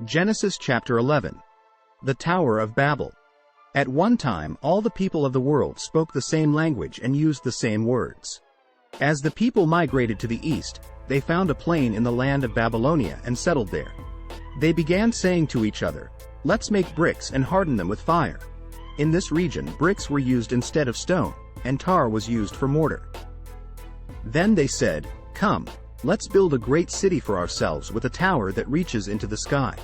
Genesis chapter 11. The Tower of Babel. At one time all the people of the world spoke the same language and used the same words. As the people migrated to the east, they found a plain in the land of Babylonia and settled there. They began saying to each other, "Let's make bricks and harden them with fire." In this region bricks were used instead of stone, and tar was used for mortar. Then they said, "Come, let's build a great city for ourselves with a tower that reaches into the sky.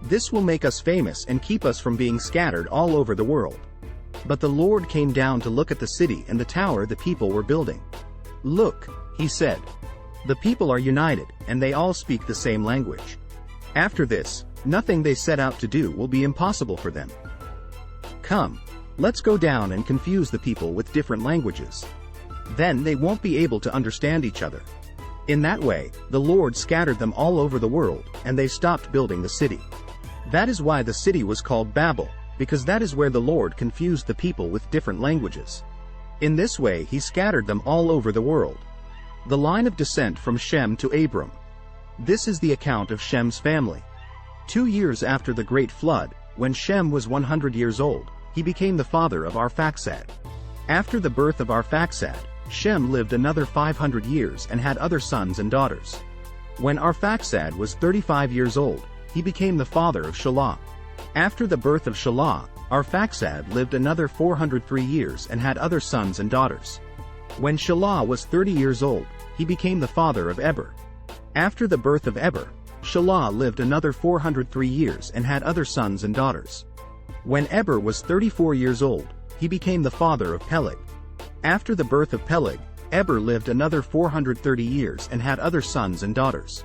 This will make us famous and keep us from being scattered all over the world." But the Lord came down to look at the city and the tower the people were building. "Look," he said. "The people are united, and they all speak the same language. After this, nothing they set out to do will be impossible for them. Come, let's go down and confuse the people with different languages. Then they won't be able to understand each other." In that way, the Lord scattered them all over the world, and they stopped building the city. That is why the city was called Babel, because that is where the Lord confused the people with different languages. In this way he scattered them all over the world. The line of descent from Shem to Abram. This is the account of Shem's family. 2 years after the great flood, when Shem was 100 years old, he became the father of Arphaxad. After the birth of Arphaxad, Shem lived another 500 years and had other sons and daughters. When Arphaxad was 35 years old, he became the father of Shelah. After the birth of Shelah, Arphaxad lived another 403 years and had other sons and daughters. When Shelah was 30 years old, he became the father of Eber. After the birth of Eber, Shelah lived another 403 years and had other sons and daughters. When Eber was 34 years old, he became the father of Peleg. After the birth of Peleg, Eber lived another 430 years and had other sons and daughters.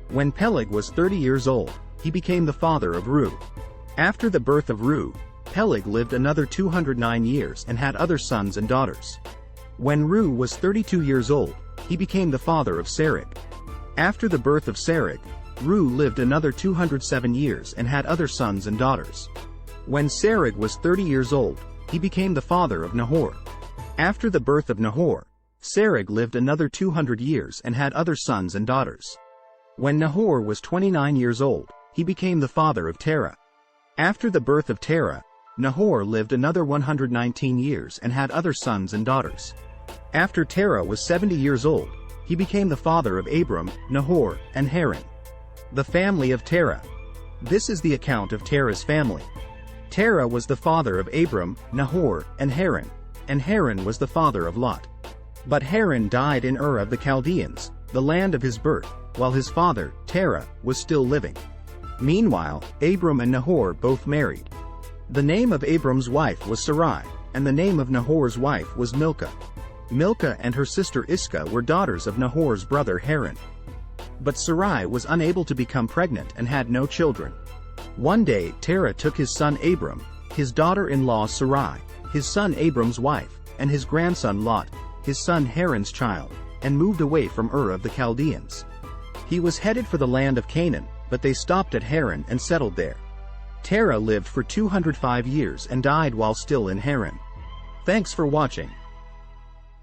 When Peleg was 30 years old, he became the father of Reu. After the birth of Reu, Peleg lived another 209 years and had other sons and daughters. When Reu was 32 years old, he became the father of Serug. After the birth of Serug, Reu lived another 207 years and had other sons and daughters. When Serug was 30 years old, he became the father of Nahor. After the birth of Nahor, Serug lived another 200 years and had other sons and daughters. When Nahor was 29 years old, he became the father of Terah. After the birth of Terah, Nahor lived another 119 years and had other sons and daughters. After Terah was 70 years old, he became the father of Abram, Nahor, and Haran. The family of Terah. This is the account of Terah's family. Terah was the father of Abram, Nahor, and Haran was the father of Lot. But Haran died in Ur of the Chaldeans, the land of his birth, while his father, Terah, was still living. Meanwhile, Abram and Nahor both married. The name of Abram's wife was Sarai, and the name of Nahor's wife was Milcah. Milcah and her sister Iscah were daughters of Nahor's brother Haran. But Sarai was unable to become pregnant and had no children. One day Terah took his son Abram, his daughter-in-law Sarai, his son Abram's wife, and his grandson Lot, his son Haran's child, and moved away from Ur of the Chaldeans. He was headed for the land of Canaan, but they stopped at Haran and settled there. Terah lived for 205 years and died while still in Haran. Thanks for watching.